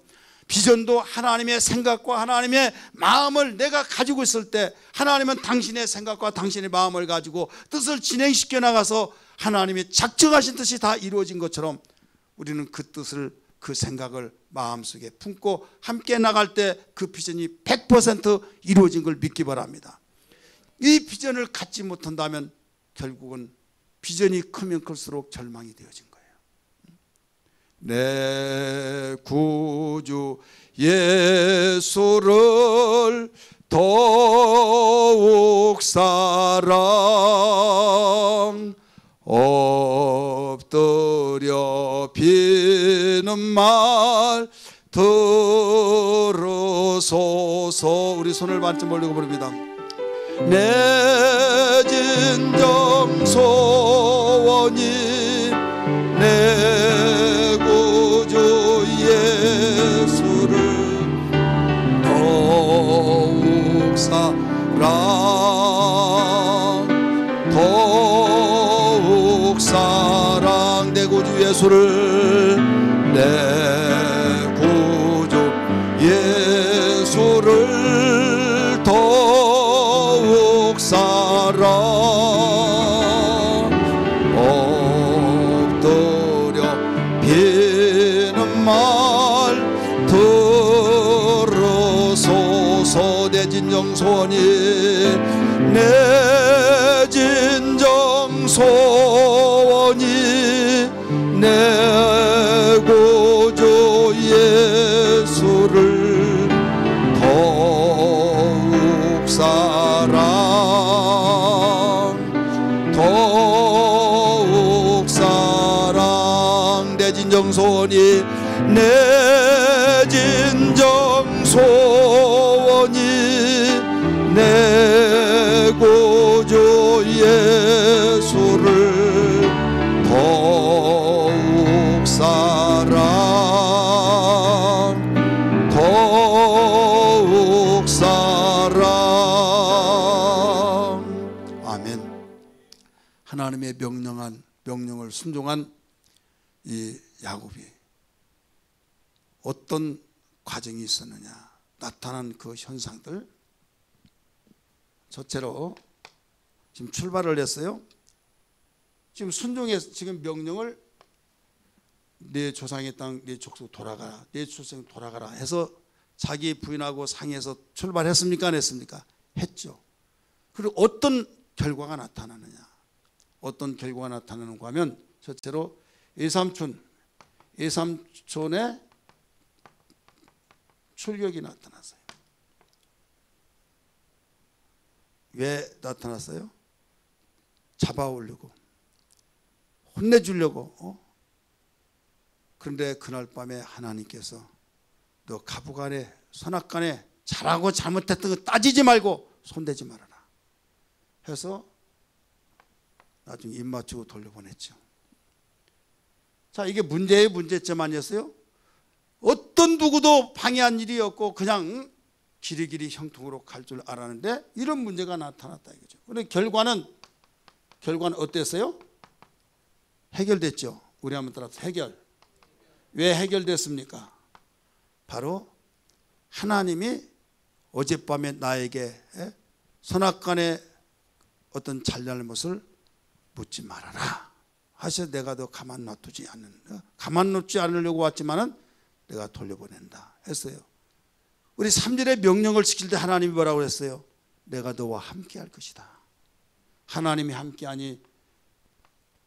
Speaker 1: 비전도 하나님의 생각과 하나님의 마음을 내가 가지고 있을 때 하나님은 당신의 생각과 당신의 마음을 가지고 뜻을 진행시켜 나가서 하나님이 작정하신 뜻이 다 이루어진 것처럼 우리는 그 뜻을, 그 생각을 마음속에 품고 함께 나갈 때 그 비전이 100% 이루어진 걸 믿기 바랍니다. 이 비전을 갖지 못한다면 결국은 비전이 크면 클수록 절망이 되어진 거예요. 내 구주 예수를 더욱 사랑, 엎드려 비는 말 들으소서. 우리 손을 반쯤 벌리고 부릅니다. 내 진정 소원이 내 구 더욱 사랑 내 구주 예수를 내 구주 예수를 더욱 사랑 엎드려 비는 말 들으소서 내 진정 소원이 내 진정 소원이 내 구주 예수를 더욱 사랑 더욱 사랑 내 진정 소원이 내 진정 소원이 내 구주 예수를 더욱 사랑 더욱 사랑. 아멘. 하나님의 명령을 순종한 이 야곱이 어떤 과정이 있었느냐, 나타난 그 현상들, 첫째로 지금 출발을 했어요. 지금 순종해서 지금 명령을 내 조상의 땅, 내 족속 돌아가라, 내 출생 돌아가라 해서 자기 부인하고 상의해서 출발했습니까? 안 했습니까? 했죠. 그리고 어떤 결과가 나타나느냐, 어떤 결과가 나타나는가 하면 첫째로 예삼촌의 출격이 나타났어요. 왜 나타났어요? 잡아오려고, 혼내주려고. 그런데 그날 밤에 하나님께서 너 가부간에 선악간에 잘하고 잘못했던 거 따지지 말고 손대지 말아라 해서 나중에 입 맞추고 돌려보냈죠. 자, 이게 문제점 아니었어요? 어떤 누구도 방해한 일이 없고 그냥 길이길이 형통으로 갈 줄 알았는데 이런 문제가 나타났다 이거죠. 그런데 결과는 어땠어요? 해결됐죠. 우리 한번 따라서 해결. 왜 해결됐습니까? 바로 하나님이 어젯밤에 나에게 선악간의 어떤 잘잘못을 묻지 말아라 하셔서 내가 더 가만 놔두지 않으려고 왔지만은 내가 돌려보낸다 했어요. 우리 3절의 명령을 지킬 때 하나님이 뭐라고 했어요? 내가 너와 함께 할 것이다. 하나님이 함께하니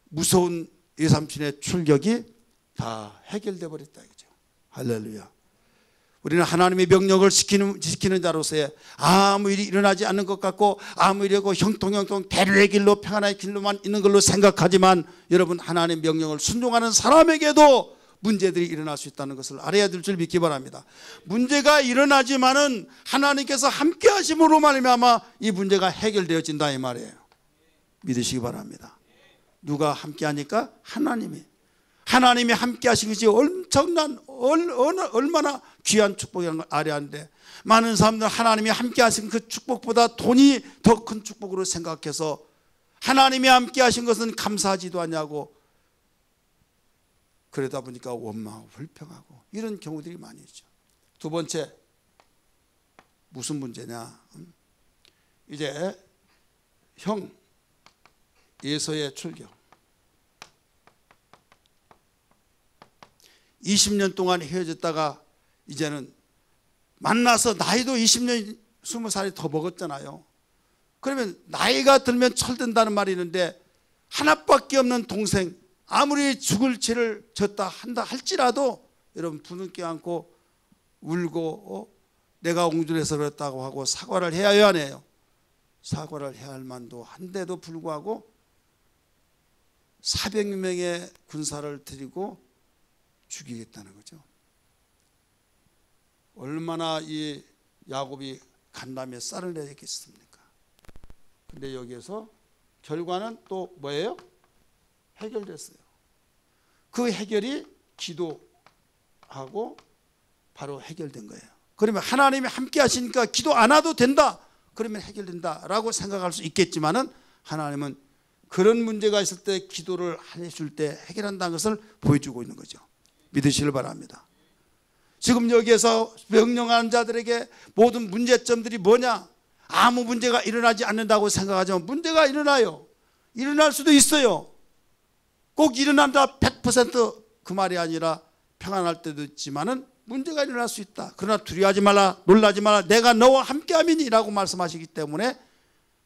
Speaker 1: 무서운 예삼촌의 출격이 다 해결돼 버렸다 이거죠. 할렐루야. 우리는 하나님의 명령을 지키는 자로서의 아무 일이 일어나지 않는 것 같고 아무 일이고 형통형통 대로의 길로 평안의 길로만 있는 걸로 생각하지만 여러분, 하나님의 명령을 순종하는 사람에게도 문제들이 일어날 수 있다는 것을 알아야 될 줄 믿기 바랍니다. 문제가 일어나지만은 하나님께서 함께 하심으로 말미암아 이 문제가 해결되어진다 이 말이에요. 믿으시기 바랍니다. 누가 함께 하니까? 하나님이 함께 하신 것이 엄청난 얼마나 귀한 축복이라는 걸 알아야 하는데, 많은 사람들은 하나님이 함께 하신 그 축복보다 돈이 더 큰 축복으로 생각해서 하나님이 함께 하신 것은 감사하지도 않냐고, 그러다 보니까 원망하고 불평하고 이런 경우들이 많이 있죠. 두 번째, 무슨 문제냐, 이제 형 에서의 출격. 20년 동안 헤어졌다가 이제는 만나서 나이도 20년 20살이 더 먹었잖아요. 그러면 나이가 들면 철든다는 말이 있는데 하나밖에 없는 동생, 아무리 죽을 죄를 졌다 한다 할지라도 여러분 부둥켜 안고 울고 내가 옹졸해서 그랬다고 하고 사과를 해야 해요, 안 해요? 사과를 해야 할 만도 한데도 불구하고 400명의 군사를 들이고 죽이겠다는 거죠. 얼마나 이 야곱이 간담에 쌀을 내겠습니까? 근데 여기에서 결과는 또 뭐예요? 해결됐어요. 그 해결이 기도하고 바로 해결된 거예요. 그러면 하나님이 함께 하시니까 기도 안 해도 된다. 그러면 해결된다라고 생각할 수 있겠지만은 하나님은 그런 문제가 있을 때 기도를 해줄 때 해결한다는 것을 보여주고 있는 거죠. 믿으시길 바랍니다. 지금 여기에서 명령하는 자들에게 모든 문제점들이 뭐냐? 아무 문제가 일어나지 않는다고 생각하지만 문제가 일어나요. 일어날 수도 있어요. 꼭 일어난다 100% 그 말이 아니라 평안할 때도 있지만은 문제가 일어날 수 있다. 그러나 두려워하지 말라, 놀라지 말라, 내가 너와 함께함이니 라고 말씀하시기 때문에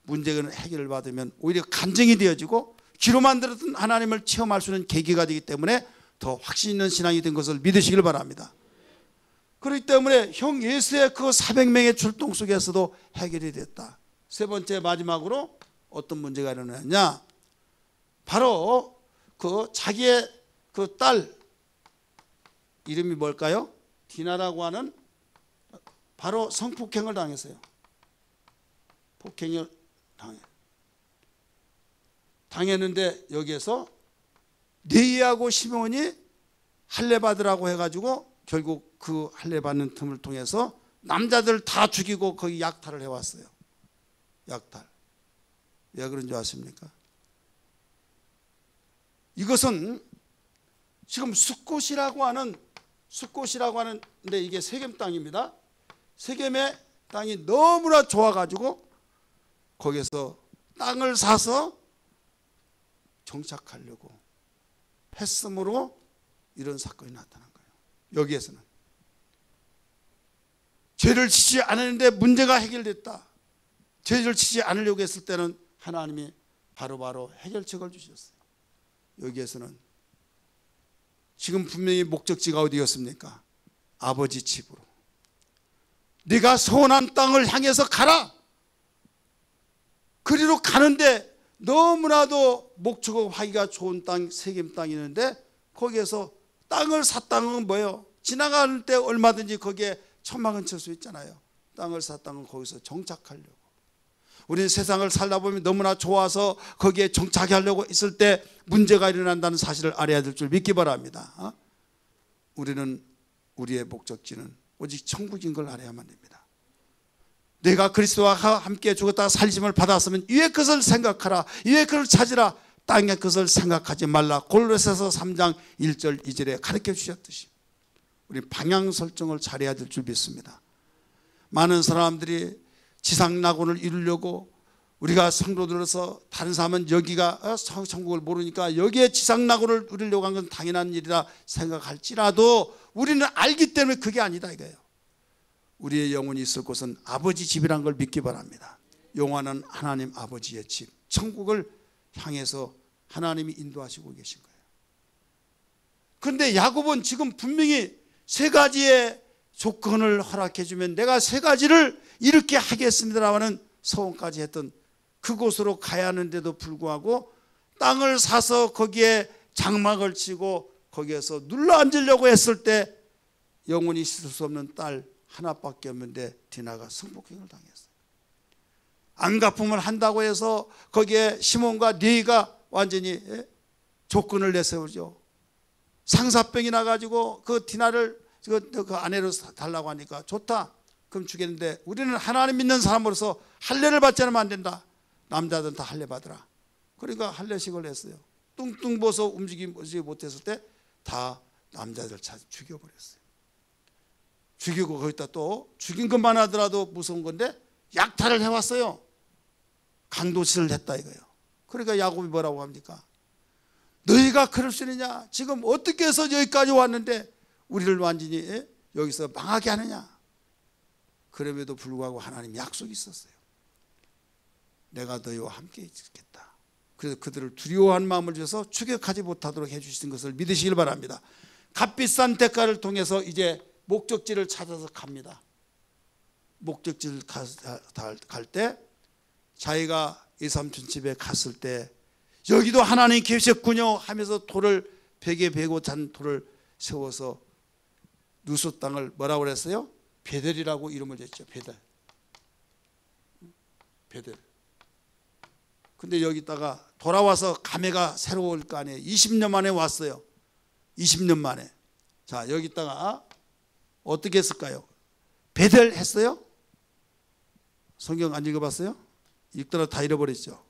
Speaker 1: 문제는 해결을 받으면 오히려 간증이 되어지고 귀로만 들었던 하나님을 체험할 수 있는 계기가 되기 때문에 더 확신 있는 신앙이 된 것을 믿으시길 바랍니다. 그렇기 때문에 형 예수의 그 400명의 출동 속에서도 해결이 됐다. 세 번째 마지막으로 어떤 문제가 일어났냐? 바로 그 자기의 그 딸 이름이 뭘까요? 디나라고 하는 바로 성폭행을 당했어요. 폭행을 당했는데 여기에서 레위하고 시몬이 할례 받으라고 해가지고 결국 그 할례 받는 틈을 통해서 남자들 다 죽이고 거기 약탈을 해왔어요. 약탈. 왜 그런 줄 아십니까? 이것은 지금 숫곳이라고 하는데 이게 세겜 땅입니다. 세겜의 땅이 너무나 좋아가지고 거기서 땅을 사서 정착하려고 했으므로 이런 사건이 나타난 거예요. 여기에서는 죄를 지지 않았는데 문제가 해결됐다. 죄를 지지 않으려고 했을 때는 하나님이 바로바로 해결책을 주셨어요. 여기에서는 지금 분명히 목적지가 어디였습니까? 아버지 집으로. 네가 소원한 땅을 향해서 가라. 그리로 가는데 너무나도 목축하기가 좋은 땅, 세겜 땅이 있는데 거기에서 땅을 샀다는 건 뭐예요? 지나가는 때 얼마든지 거기에 천막은 칠 수 있잖아요. 땅을 샀다는 건 거기서 정착하려고. 우리는 세상을 살다 보면 너무나 좋아서 거기에 정착하려고 있을 때 문제가 일어난다는 사실을 알아야 될 줄 믿기 바랍니다. 우리는 우리의 목적지는 오직 천국인 걸 알아야만 됩니다. 내가 그리스도와 함께 죽었다가 살리심을 받았으면 위의 것을 생각하라. 위의 것을 찾으라. 땅의 것을 생각하지 말라. 골로새서 3장 1절 2절에 가르쳐 주셨듯이 우리 방향 설정을 잘해야 될 줄 믿습니다. 많은 사람들이 지상낙원을 이루려고 우리가 성도들로서 다른 사람은 여기가 천국을 모르니까 여기에 지상낙원을 이루려고 한 건 당연한 일이라 생각할지라도 우리는 알기 때문에 그게 아니다 이거예요. 우리의 영혼이 있을 곳은 아버지 집이란 걸 믿기 바랍니다. 영원한 하나님 아버지의 집, 천국을 향해서 하나님이 인도하시고 계신 거예요. 그런데 야곱은 지금 분명히 세 가지의 조건을 허락해 주면 내가 세 가지를 이렇게 하겠습니다라는 서원까지 했던 그곳으로 가야 하는데도 불구하고 땅을 사서 거기에 장막을 치고 거기에서 눌러 앉으려고 했을 때 영원히 씻을 수 없는 딸 하나밖에 없는데 디나가 성폭행을 당했어요. 안갚음을 한다고 해서 거기에 시몬과 레위가 완전히 조건을 내세우죠. 상사병이 나가지고 그 디나를 그 아내로 달라고 하니까 좋다. 그럼 주겠는데 우리는 하나님 믿는 사람으로서 할례를 받지 않으면 안 된다. 남자들은 다 할례 받으라. 그러니까 할례식을 했어요. 뚱뚱 벗어 움직이지 못했을 때 다 남자들 죽여버렸어요. 죽이고 거기다 또 죽인 것만 하더라도 무서운 건데 약탈을 해왔어요. 강도질을 했다 이거예요. 그러니까 야곱이 뭐라고 합니까? 너희가 그럴 수 있느냐? 지금 어떻게 해서 여기까지 왔는데 우리를 완전히 여기서 망하게 하느냐? 그럼에도 불구하고 하나님 약속이 있었어요. 내가 너희와 함께 있겠다. 그래서 그들을 두려워한 마음을 주셔서 추격하지 못하도록 해주신 것을 믿으시길 바랍니다. 값비싼 대가를 통해서 이제 목적지를 찾아서 갑니다. 목적지를 갈 때 자기가 이삼촌 집에 갔을 때 여기도 하나님 계셨군요 하면서 돌을 벽에 베고 잔 돌을 세워서 누수 땅을 뭐라고 그랬어요? 베델이라고 이름을 줬죠. 베델. 근데 여기다가 돌아와서 감회가 새로울 거 아니에요. 20년 만에 왔어요. 20년 만에. 자, 여기다가 어떻게 했을까요? 베델 했어요? 성경 안 읽어봤어요? 읽더라도 다 잃어버렸죠.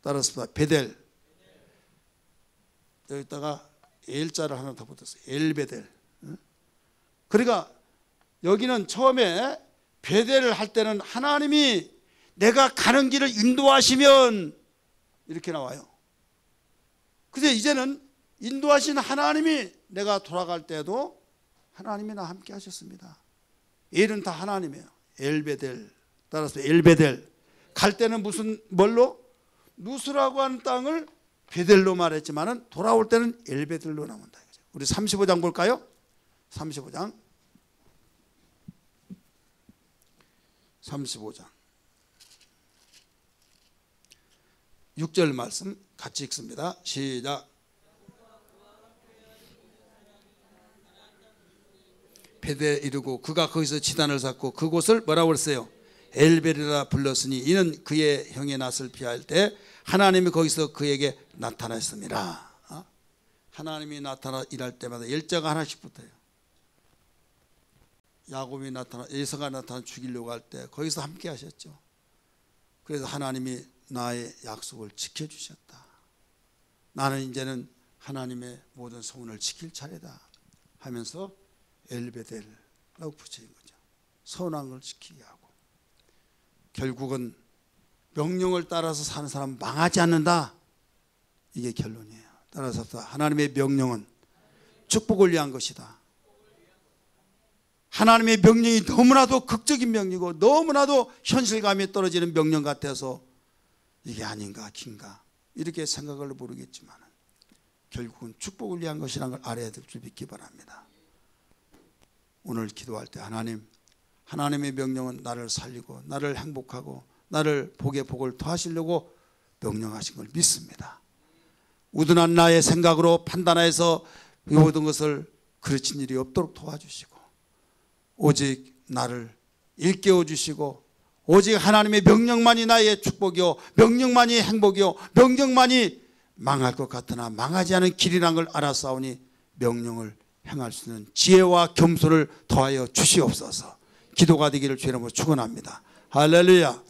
Speaker 1: 따라서 베델. 여기다가 엘자를 하나 더 붙였어요. 엘베델. 그러니까 여기는 처음에 베델을 할 때는 하나님이 내가 가는 길을 인도하시면 이렇게 나와요. 근데 이제는 인도하신 하나님이 내가 돌아갈 때도 하나님이 나와 함께 하셨습니다. 엘은 다 하나님이에요. 엘베델. 따라서 엘베델. 갈 때는 무슨 뭘로? 누스라고 하는 땅을 베델로 말했지만은 돌아올 때는 엘베델로 나온다. 우리 35장 볼까요? 35장 6절 말씀 같이 읽습니다. 시작. 베델에 이르고 그가 거기서 지단을 쌓고 그곳을 뭐라고 그랬어요? 엘베리라 불렀으니 이는 그의 형의 낯을 피할 때 하나님이 거기서 그에게 나타났습니다. 하나님이 나타나 일할 때마다 일자가 하나씩 붙어요. 야곱이 나타나 에서가 나타나 죽이려고 할 때 거기서 함께 하셨죠. 그래서 하나님이 나의 약속을 지켜주셨다. 나는 이제는 하나님의 모든 소원을 지킬 차례다 하면서 엘베델라고 붙인 거죠. 선한 걸 지키게 하고. 결국은 명령을 따라서 사는 사람은 망하지 않는다. 이게 결론이에요. 따라서 하나님의 명령은 축복을 위한 것이다. 하나님의 명령이 너무나도 극적인 명령이고 너무나도 현실감이 떨어지는 명령 같아서 이게 아닌가 긴가 이렇게 생각을 모르겠지만 결국은 축복을 위한 것이라는 걸 알아야 될 줄 믿기 바랍니다. 오늘 기도할 때 하나님의 명령은 나를 살리고 나를 행복하고 나를 복에 복을 더하시려고 명령하신 걸 믿습니다. 우둔한 나의 생각으로 판단해서 이 모든 것을 그르친 일이 없도록 도와주시고 오직 나를 일깨워 주시고 오직 하나님의 명령만이 나의 축복이요 명령만이 행복이요 명령만이 망할 것 같으나 망하지 않은 길이란 걸 알았사오니 명령을 행할 수 있는 지혜와 겸손을 더하여 주시옵소서. 기도가 되기를 주의 이름으로 축원합니다. 할렐루야.